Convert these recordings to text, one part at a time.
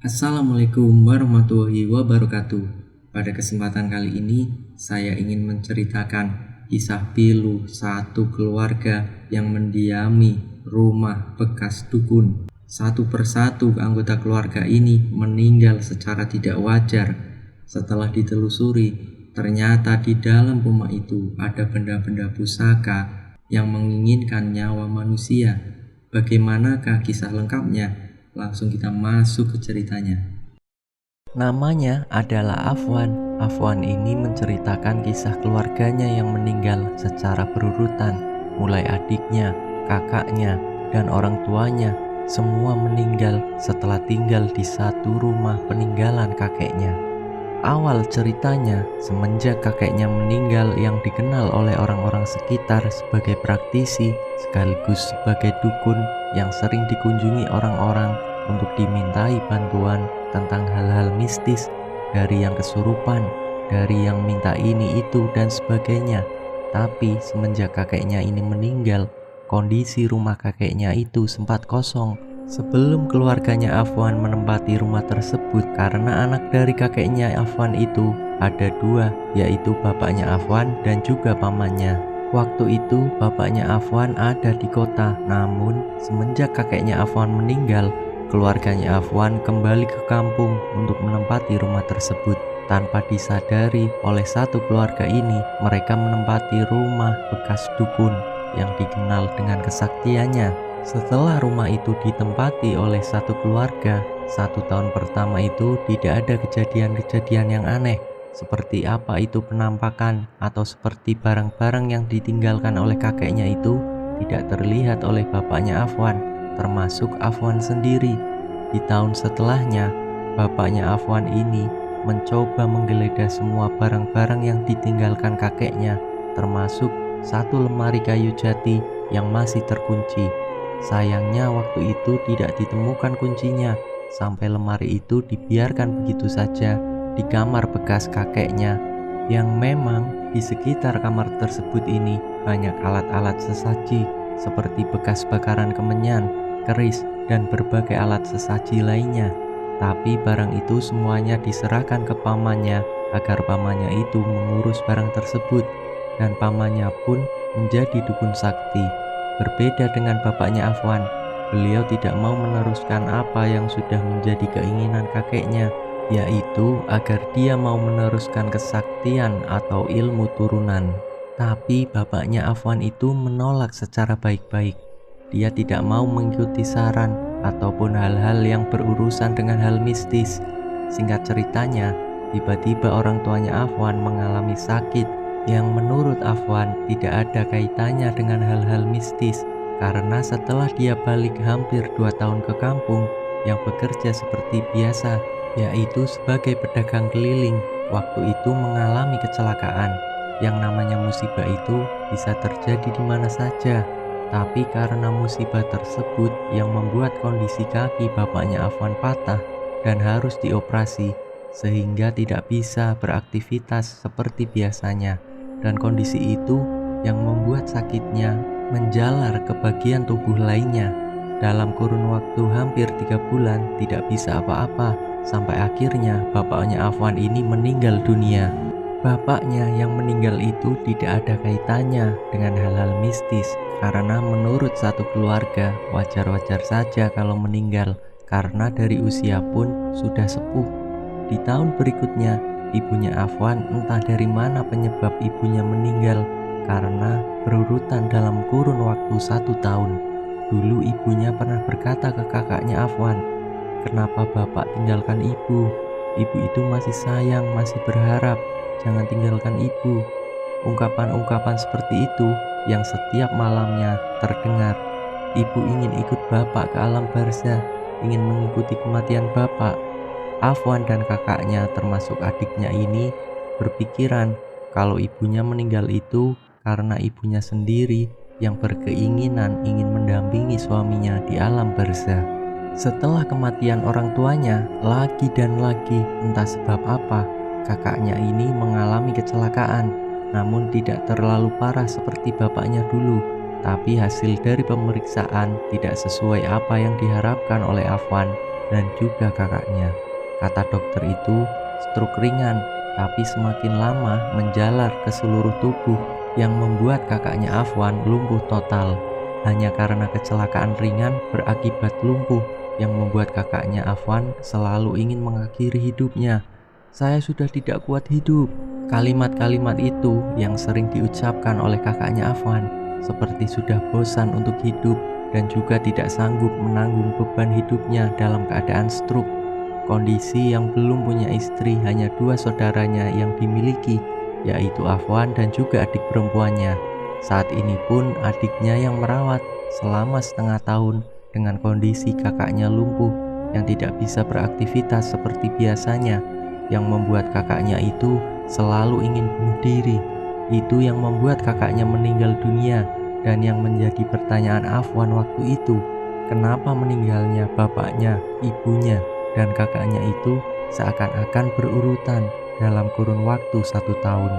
Assalamualaikum warahmatullahi wabarakatuh. Pada kesempatan kali ini, saya ingin menceritakan kisah pilu satu keluarga yang mendiami rumah bekas dukun. Satu persatu anggota keluarga ini meninggal secara tidak wajar. Setelah ditelusuri, ternyata di dalam rumah itu ada benda-benda pusaka yang menginginkan nyawa manusia. Bagaimanakah kisah lengkapnya? Langsung kita masuk ke ceritanya. Namanya adalah Afwan. Afwan ini menceritakan kisah keluarganya yang meninggal secara berurutan, mulai adiknya, kakaknya, dan orang tuanya. Semua meninggal setelah tinggal di satu rumah peninggalan kakeknya. Awal ceritanya, semenjak kakeknya meninggal yang dikenal oleh orang-orang sekitar sebagai praktisi sekaligus sebagai dukun yang sering dikunjungi orang-orang untuk dimintai bantuan tentang hal-hal mistis, dari yang kesurupan, dari yang minta ini itu dan sebagainya. Tapi semenjak kakeknya ini meninggal, kondisi rumah kakeknya itu sempat kosong. Sebelum keluarganya Afwan menempati rumah tersebut, karena anak dari kakeknya Afwan itu ada dua, yaitu bapaknya Afwan dan juga pamannya. Waktu itu bapaknya Afwan ada di kota, namun semenjak kakeknya Afwan meninggal, keluarganya Afwan kembali ke kampung untuk menempati rumah tersebut. Tanpa disadari oleh satu keluarga ini, mereka menempati rumah bekas dukun yang dikenal dengan kesaktiannya. Setelah rumah itu ditempati oleh satu keluarga, 1 tahun pertama itu tidak ada kejadian-kejadian yang aneh, seperti apa itu penampakan atau seperti barang-barang yang ditinggalkan oleh kakeknya itu tidak terlihat oleh bapaknya Afwan, termasuk Afwan sendiri. Di tahun setelahnya, bapaknya Afwan ini mencoba menggeledah semua barang-barang yang ditinggalkan kakeknya, termasuk satu lemari kayu jati yang masih terkunci. Sayangnya waktu itu tidak ditemukan kuncinya, sampai lemari itu dibiarkan begitu saja di kamar bekas kakeknya, yang memang di sekitar kamar tersebut ini banyak alat-alat sesaji seperti bekas bakaran kemenyan, keris, dan berbagai alat sesaji lainnya. Tapi barang itu semuanya diserahkan ke pamannya agar pamannya itu mengurus barang tersebut, dan pamannya pun menjadi dukun sakti. Berbeda dengan bapaknya Afwan, beliau tidak mau meneruskan apa yang sudah menjadi keinginan kakeknya, yaitu agar dia mau meneruskan kesaktian atau ilmu turunan. Tapi bapaknya Afwan itu menolak secara baik-baik. Dia tidak mau mengikuti saran ataupun hal-hal yang berurusan dengan hal mistis. Singkat ceritanya, tiba-tiba orang tuanya Afwan mengalami sakit yang menurut Afwan tidak ada kaitannya dengan hal-hal mistis, karena setelah dia balik hampir 2 tahun ke kampung yang bekerja seperti biasa, yaitu sebagai pedagang keliling, waktu itu mengalami kecelakaan. Yang namanya musibah itu bisa terjadi di mana saja, tapi karena musibah tersebut yang membuat kondisi kaki bapaknya Afwan patah dan harus dioperasi, sehingga tidak bisa beraktivitas seperti biasanya. Dan kondisi itu yang membuat sakitnya menjalar ke bagian tubuh lainnya. Dalam kurun waktu hampir 3 bulan tidak bisa apa-apa, sampai akhirnya bapaknya Afwan ini meninggal dunia. Bapaknya yang meninggal itu tidak ada kaitannya dengan hal-hal mistis, karena menurut satu keluarga wajar-wajar saja kalau meninggal, karena dari usia pun sudah sepuh. Di tahun berikutnya, ibunya Afwan entah dari mana penyebab ibunya meninggal, karena berurutan dalam kurun waktu 1 tahun. Dulu ibunya pernah berkata ke kakaknya Afwan, "Kenapa bapak tinggalkan ibu? Ibu itu masih sayang, masih berharap. Jangan tinggalkan ibu." Ungkapan-ungkapan seperti itu yang setiap malamnya terdengar. Ibu ingin ikut bapak ke alam barzah, ingin mengikuti kematian bapak. Afwan dan kakaknya termasuk adiknya ini berpikiran kalau ibunya meninggal itu karena ibunya sendiri yang berkeinginan ingin mendampingi suaminya di alam barzah. Setelah kematian orang tuanya, lagi dan lagi entah sebab apa, kakaknya ini mengalami kecelakaan, namun tidak terlalu parah seperti bapaknya dulu. Tapi hasil dari pemeriksaan tidak sesuai apa yang diharapkan oleh Afwan. dan juga kakaknya. Kata dokter itu stroke ringan, tapi semakin lama menjalar ke seluruh tubuh yang membuat kakaknya Afwan lumpuh total. Hanya karena kecelakaan ringan berakibat lumpuh yang membuat kakaknya Afwan selalu ingin mengakhiri hidupnya. "Saya sudah tidak kuat hidup." Kalimat-kalimat itu yang sering diucapkan oleh kakaknya Afwan seperti sudah bosan untuk hidup dan juga tidak sanggup menanggung beban hidupnya dalam keadaan stroke. Kondisi yang belum punya istri, hanya 2 saudaranya yang dimiliki, yaitu Afwan dan juga adik perempuannya. Saat ini pun adiknya yang merawat selama setengah tahun dengan kondisi kakaknya lumpuh yang tidak bisa beraktivitas seperti biasanya, yang membuat kakaknya itu selalu ingin bunuh diri. Itu yang membuat kakaknya meninggal dunia, dan yang menjadi pertanyaan Afwan waktu itu, kenapa meninggalnya bapaknya, ibunya, dan kakaknya itu seakan-akan berurutan dalam kurun waktu 1 tahun.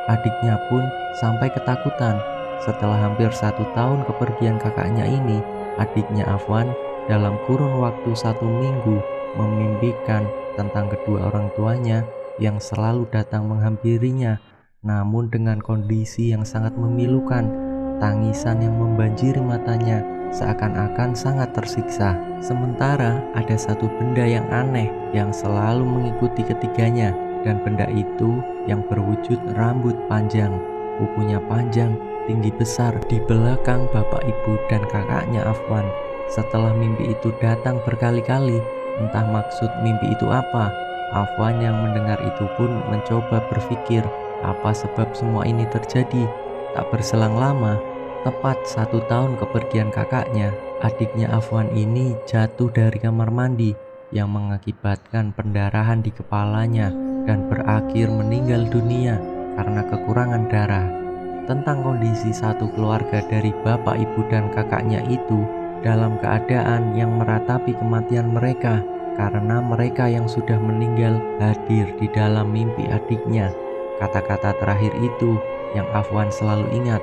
Adiknya pun sampai ketakutan. Setelah hampir 1 tahun kepergian kakaknya ini, adiknya Afwan dalam kurun waktu 1 minggu memimpikan tentang kedua orang tuanya yang selalu datang menghampirinya, namun dengan kondisi yang sangat memilukan, tangisan yang membanjiri matanya seakan-akan sangat tersiksa. Sementara ada satu benda yang aneh yang selalu mengikuti ketiganya, dan benda itu yang berwujud rambut panjang, kukunya panjang, tinggi besar di belakang bapak ibu dan kakaknya Afwan. Setelah mimpi itu datang berkali-kali, entah maksud mimpi itu apa, Afwan yang mendengar itu pun mencoba berpikir apa sebab semua ini terjadi. Tak berselang lama, tepat 1 tahun kepergian kakaknya, adiknya Afwan ini jatuh dari kamar mandi yang mengakibatkan pendarahan di kepalanya dan berakhir meninggal dunia karena kekurangan darah. Tentang kondisi satu keluarga dari bapak, ibu, dan kakaknya itu dalam keadaan yang meratapi kematian mereka karena mereka yang sudah meninggal hadir di dalam mimpi adiknya. Kata-kata terakhir itu yang Afwan selalu ingat.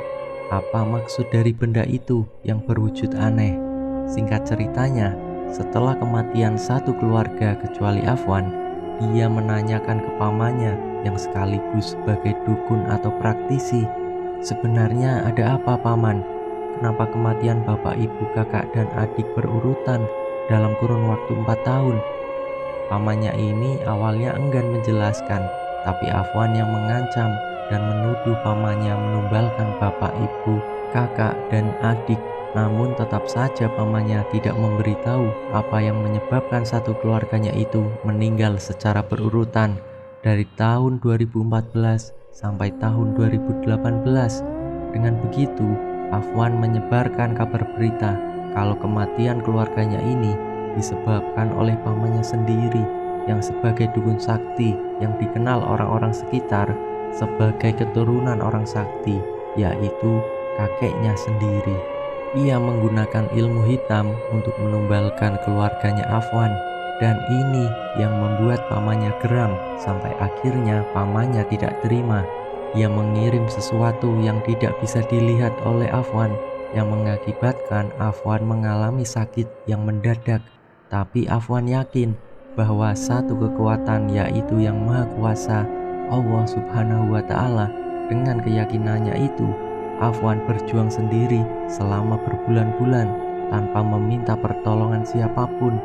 Apa maksud dari benda itu yang berwujud aneh? Singkat ceritanya, setelah kematian satu keluarga kecuali Afwan, dia menanyakan ke pamannya yang sekaligus sebagai dukun atau praktisi, "Sebenarnya ada apa, Paman? Kenapa kematian bapak, ibu, kakak, dan adik berurutan dalam kurun waktu 4 tahun?" Pamannya ini awalnya enggan menjelaskan, tapi Afwan yang mengancam dan menuduh pamannya menumbalkan bapak, ibu, kakak, dan adik. Namun tetap saja pamannya tidak memberitahu apa yang menyebabkan satu keluarganya itu meninggal secara berurutan dari tahun 2014 sampai tahun 2018. Dengan begitu, Afwan menyebarkan kabar berita kalau kematian keluarganya ini disebabkan oleh pamannya sendiri yang sebagai dukun sakti yang dikenal orang-orang sekitar sebagai keturunan orang sakti, yaitu kakeknya sendiri. Ia menggunakan ilmu hitam untuk menumbalkan keluarganya Afwan, dan ini yang membuat pamannya geram sampai akhirnya pamannya tidak terima. Ia mengirim sesuatu yang tidak bisa dilihat oleh Afwan yang mengakibatkan Afwan mengalami sakit yang mendadak. Tapi Afwan yakin bahwa satu kekuatan, yaitu yang Maha Kuasa, Allah Subhanahu wa Ta'ala. Dengan keyakinannya itu, Afwan berjuang sendiri selama berbulan-bulan tanpa meminta pertolongan siapapun,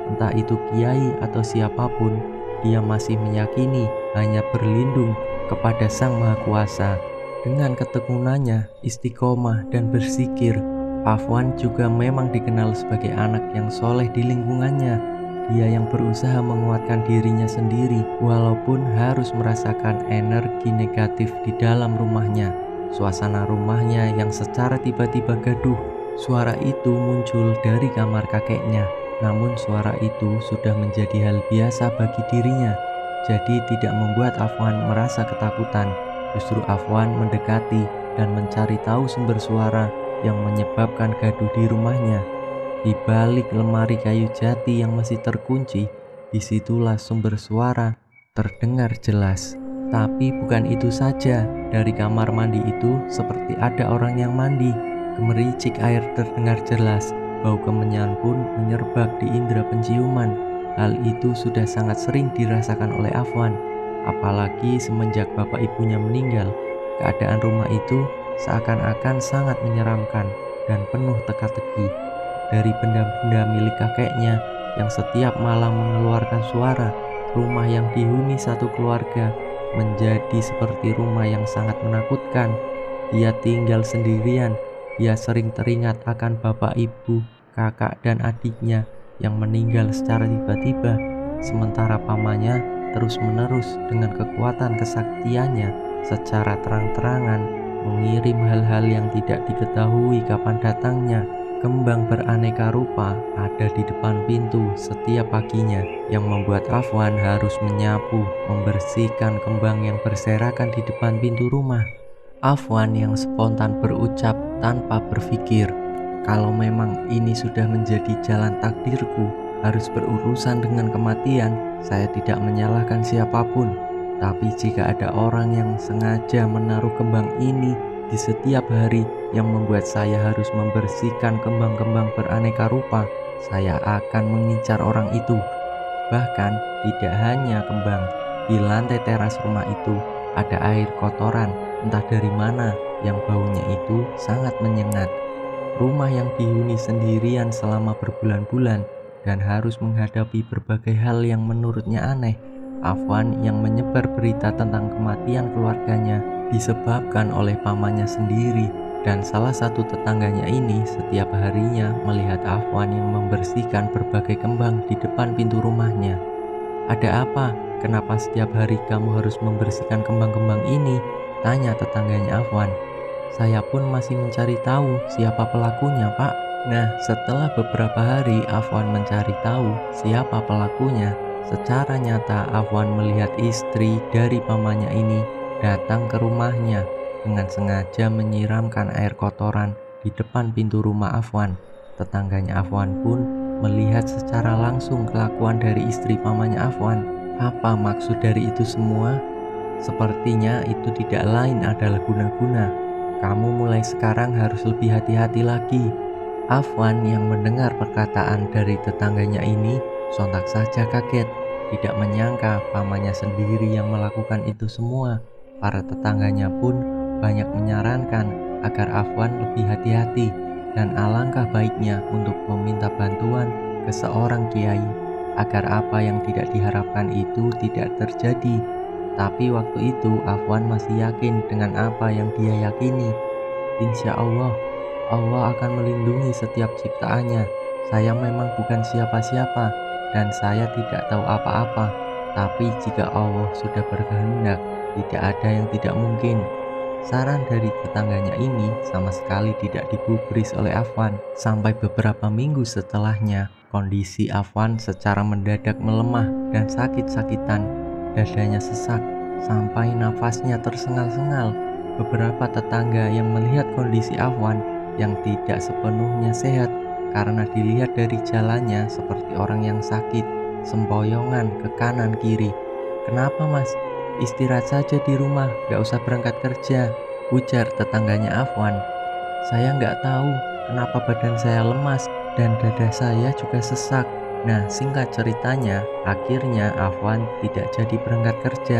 entah itu kiai atau siapapun. Dia masih meyakini hanya berlindung kepada Sang Maha Kuasa. Dengan ketekunannya, istiqomah, dan berzikir, Afwan juga memang dikenal sebagai anak yang soleh di lingkungannya. Dia yang berusaha menguatkan dirinya sendiri walaupun harus merasakan energi negatif di dalam rumahnya. Suasana rumahnya yang secara tiba-tiba gaduh. Suara itu muncul dari kamar kakeknya, namun suara itu sudah menjadi hal biasa bagi dirinya. Jadi tidak membuat Afwan merasa ketakutan. Justru Afwan mendekati dan mencari tahu sumber suara yang menyebabkan gaduh di rumahnya. Di balik lemari kayu jati yang masih terkunci, disitulah sumber suara terdengar jelas. Tapi bukan itu saja, dari kamar mandi itu seperti ada orang yang mandi. Gemericik air terdengar jelas, bau kemenyan pun menyerbak di indera penciuman. Hal itu sudah sangat sering dirasakan oleh Afwan, apalagi semenjak bapak ibunya meninggal. Keadaan rumah itu seakan-akan sangat menyeramkan dan penuh teka-teki. Dari benda-benda milik kakeknya yang setiap malam mengeluarkan suara, rumah yang dihuni satu keluarga menjadi seperti rumah yang sangat menakutkan. Dia tinggal sendirian. Dia sering teringat akan bapak, ibu, kakak, dan adiknya yang meninggal secara tiba-tiba, sementara pamannya terus-menerus dengan kekuatan kesaktiannya secara terang-terangan mengirim hal-hal yang tidak diketahui kapan datangnya. Kembang beraneka rupa ada di depan pintu setiap paginya, yang membuat Afwan harus menyapu, membersihkan kembang yang berserakan di depan pintu rumah. Afwan yang spontan berucap tanpa berpikir, kalau memang ini sudah menjadi jalan takdirku, harus berurusan dengan kematian, saya tidak menyalahkan siapapun. Tapi jika ada orang yang sengaja menaruh kembang ini di setiap hari yang membuat saya harus membersihkan kembang-kembang beraneka rupa, saya akan mengincar orang itu. Bahkan tidak hanya kembang, di lantai teras rumah itu ada air kotoran entah dari mana yang baunya itu sangat menyengat. Rumah yang dihuni sendirian selama berbulan-bulan dan harus menghadapi berbagai hal yang menurutnya aneh. Afwan yang menyebar berita tentang kematian keluarganya disebabkan oleh pamannya sendiri, dan salah satu tetangganya ini setiap harinya melihat Afwan yang membersihkan berbagai kembang di depan pintu rumahnya. "Ada apa? Kenapa setiap hari kamu harus membersihkan kembang-kembang ini?" tanya tetangganya Afwan. "Saya pun masih mencari tahu siapa pelakunya, Pak." Nah, setelah beberapa hari Afwan mencari tahu siapa pelakunya, secara nyata Afwan melihat istri dari pamannya ini datang ke rumahnya dengan sengaja menyiramkan air kotoran di depan pintu rumah Afwan. Tetangganya Afwan pun melihat secara langsung kelakuan dari istri pamannya Afwan. Apa maksud dari itu semua? Sepertinya itu tidak lain adalah guna-guna. Kamu mulai sekarang harus lebih hati-hati lagi. Afwan yang mendengar perkataan dari tetangganya ini sontak saja kaget, tidak menyangka pamannya sendiri yang melakukan itu semua. Para tetangganya pun banyak menyarankan agar Afwan lebih hati-hati dan alangkah baiknya untuk meminta bantuan ke seorang kiai agar apa yang tidak diharapkan itu tidak terjadi. Tapi waktu itu Afwan masih yakin dengan apa yang dia yakini. Insya Allah akan melindungi setiap ciptaannya. Saya memang bukan siapa-siapa dan saya tidak tahu apa-apa. Tapi jika Allah sudah berkehendak, tidak ada yang tidak mungkin. Saran dari tetangganya ini sama sekali tidak digubris oleh Afwan. Sampai beberapa minggu setelahnya, kondisi Afwan secara mendadak melemah dan sakit-sakitan. Dadanya sesak sampai nafasnya tersengal-sengal. Beberapa tetangga yang melihat kondisi Afwan yang tidak sepenuhnya sehat karena dilihat dari jalannya seperti orang yang sakit, sempoyongan ke kanan kiri. "Kenapa, Mas? Istirahat saja di rumah, gak usah berangkat kerja," ujar tetangganya Afwan. "Saya nggak tahu kenapa badan saya lemas dan dada saya juga sesak." Nah, singkat ceritanya, akhirnya Afwan tidak jadi berangkat kerja.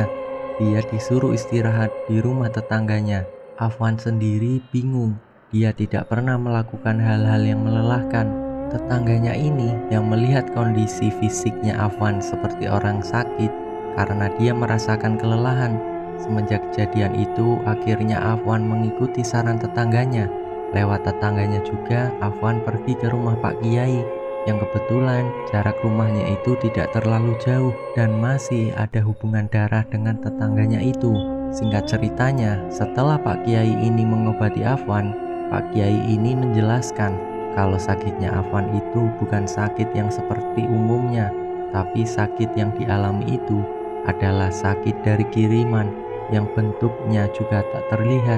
Dia disuruh istirahat di rumah tetangganya. Afwan sendiri bingung. Dia tidak pernah melakukan hal-hal yang melelahkan. Tetangganya ini yang melihat kondisi fisiknya Afwan seperti orang sakit karena dia merasakan kelelahan. Semenjak kejadian itu, akhirnya Afwan mengikuti saran tetangganya. Lewat tetangganya juga, Afwan pergi ke rumah Pak Kiai yang kebetulan jarak rumahnya itu tidak terlalu jauh dan masih ada hubungan darah dengan tetangganya itu. Singkat ceritanya, setelah Pak Kiai ini mengobati Afwan, Pak Kiai ini menjelaskan kalau sakitnya Afwan itu bukan sakit yang seperti umumnya, tapi sakit yang dialami itu adalah sakit dari kiriman yang bentuknya juga tak terlihat.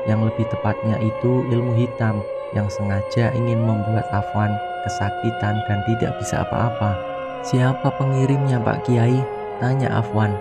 Yang lebih tepatnya itu ilmu hitam yang sengaja ingin membuat Afwan kesakitan dan tidak bisa apa-apa. "Siapa pengirimnya, Pak Kiai?" tanya Afwan.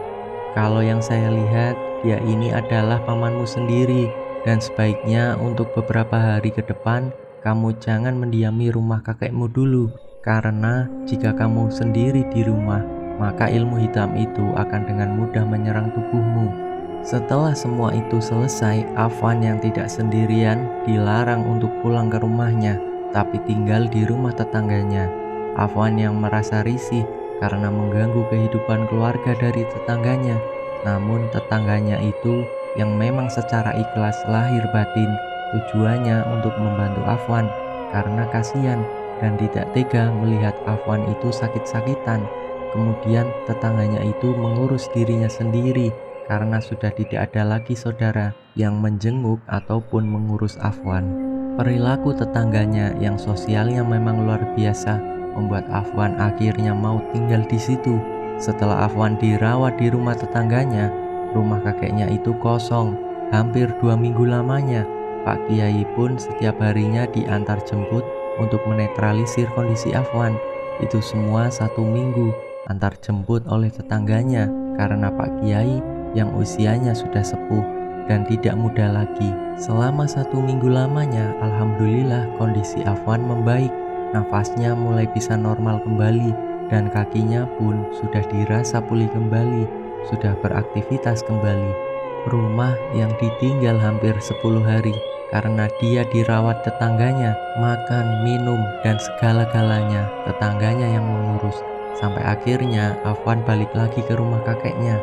"Kalau yang saya lihat, dia ini adalah pamanmu sendiri dan sebaiknya untuk beberapa hari ke depan kamu jangan mendiami rumah kakekmu dulu, karena jika kamu sendiri di rumah, maka ilmu hitam itu akan dengan mudah menyerang tubuhmu. Setelah semua itu selesai, Afwan yang tidak sendirian dilarang untuk pulang ke rumahnya, tapi tinggal di rumah tetangganya. Afwan yang merasa risih karena mengganggu kehidupan keluarga dari tetangganya. Namun tetangganya itu yang memang secara ikhlas lahir batin tujuannya untuk membantu Afwan karena kasihan dan tidak tega melihat Afwan itu sakit-sakitan. Kemudian tetangganya itu mengurus dirinya sendiri karena sudah tidak ada lagi saudara yang menjenguk ataupun mengurus Afwan. Perilaku tetangganya yang sosialnya memang luar biasa membuat Afwan akhirnya mau tinggal di situ. Setelah Afwan dirawat di rumah tetangganya, rumah kakeknya itu kosong hampir 2 minggu lamanya. Pak Kiai pun setiap harinya diantar jemput untuk menetralisir kondisi Afwan. Itu semua 1 minggu antar jemput oleh tetangganya karena Pak Kiai yang usianya sudah sepuh dan tidak muda lagi. Selama 1 minggu lamanya, alhamdulillah kondisi Afwan membaik. Nafasnya mulai bisa normal kembali dan kakinya pun sudah dirasa pulih kembali, sudah beraktivitas kembali. Rumah yang ditinggal hampir 10 hari karena dia dirawat tetangganya, makan, minum, dan segala-galanya tetangganya yang mengurus. Sampai akhirnya Afwan balik lagi ke rumah kakeknya.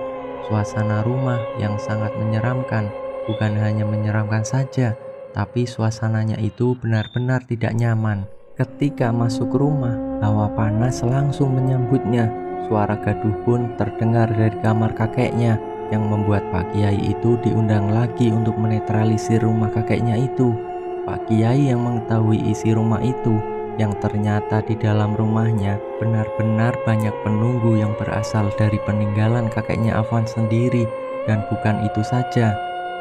Suasana rumah yang sangat menyeramkan, bukan hanya menyeramkan saja, tapi suasananya itu benar-benar tidak nyaman. Ketika masuk rumah, hawa panas langsung menyambutnya. Suara gaduh pun terdengar dari kamar kakeknya yang membuat Pak Kiai itu diundang lagi untuk menetralisir rumah kakeknya itu. Pak Kiai yang mengetahui isi rumah itu, yang ternyata di dalam rumahnya benar-benar banyak penunggu yang berasal dari peninggalan kakeknya Afwan sendiri. Dan bukan itu saja,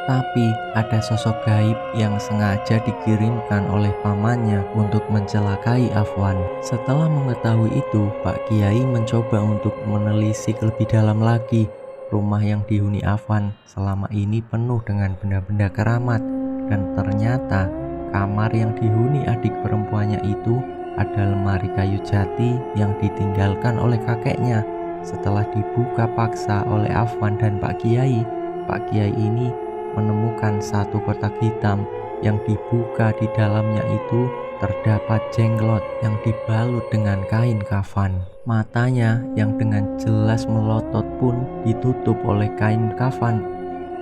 tapi ada sosok gaib yang sengaja dikirimkan oleh pamannya untuk mencelakai Afwan. Setelah mengetahui itu, Pak Kiai mencoba untuk menelisik lebih dalam lagi. Rumah yang dihuni Afwan selama ini penuh dengan benda-benda keramat, dan ternyata kamar yang dihuni adik perempuannya itu ada lemari kayu jati yang ditinggalkan oleh kakeknya. Setelah dibuka paksa oleh Afwan dan Pak Kiai ini menemukan satu kotak hitam yang dibuka. Di dalamnya itu terdapat jenglot yang dibalut dengan kain kafan. Matanya yang dengan jelas melotot pun ditutup oleh kain kafan.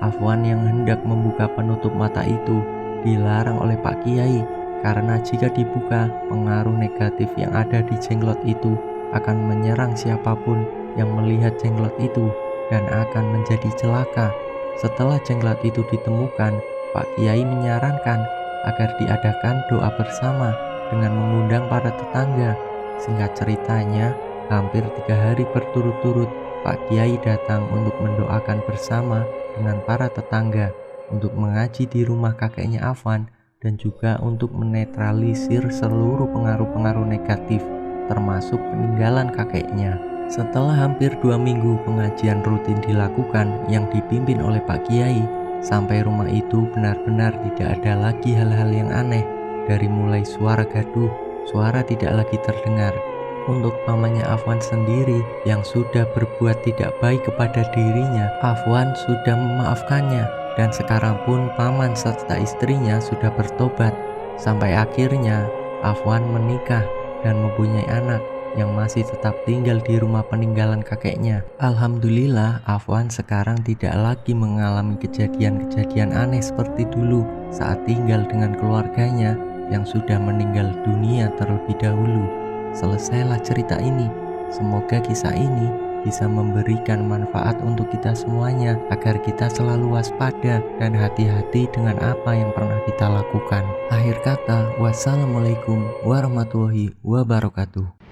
Afwan yang hendak membuka penutup mata itu dilarang oleh Pak Kiai karena jika dibuka, pengaruh negatif yang ada di jenglot itu akan menyerang siapapun yang melihat jenglot itu dan akan menjadi celaka. Setelah jenglot itu ditemukan, Pak Kiai menyarankan agar diadakan doa bersama dengan mengundang para tetangga. Singkat ceritanya, hampir 3 hari berturut-turut Pak Kiai datang untuk mendoakan bersama dengan para tetangga untuk mengaji di rumah kakeknya Afwan dan juga untuk menetralisir seluruh pengaruh-pengaruh negatif termasuk peninggalan kakeknya. Setelah hampir 2 minggu pengajian rutin dilakukan yang dipimpin oleh Pak Kiai, sampai rumah itu benar-benar tidak ada lagi hal-hal yang aneh. Dari mulai suara gaduh, suara tidak lagi terdengar. Untuk pamannya Afwan sendiri yang sudah berbuat tidak baik kepada dirinya, Afwan sudah memaafkannya. Dan sekarang pun paman serta istrinya sudah bertobat. Sampai akhirnya Afwan menikah dan mempunyai anak yang masih tetap tinggal di rumah peninggalan kakeknya. Alhamdulillah, Afwan sekarang tidak lagi mengalami kejadian-kejadian aneh seperti dulu saat tinggal dengan keluarganya yang sudah meninggal dunia terlebih dahulu. Selesailah cerita ini. Semoga kisah ini bisa memberikan manfaat untuk kita semuanya agar kita selalu waspada dan hati-hati dengan apa yang pernah kita lakukan. Akhir kata, wassalamualaikum warahmatullahi wabarakatuh.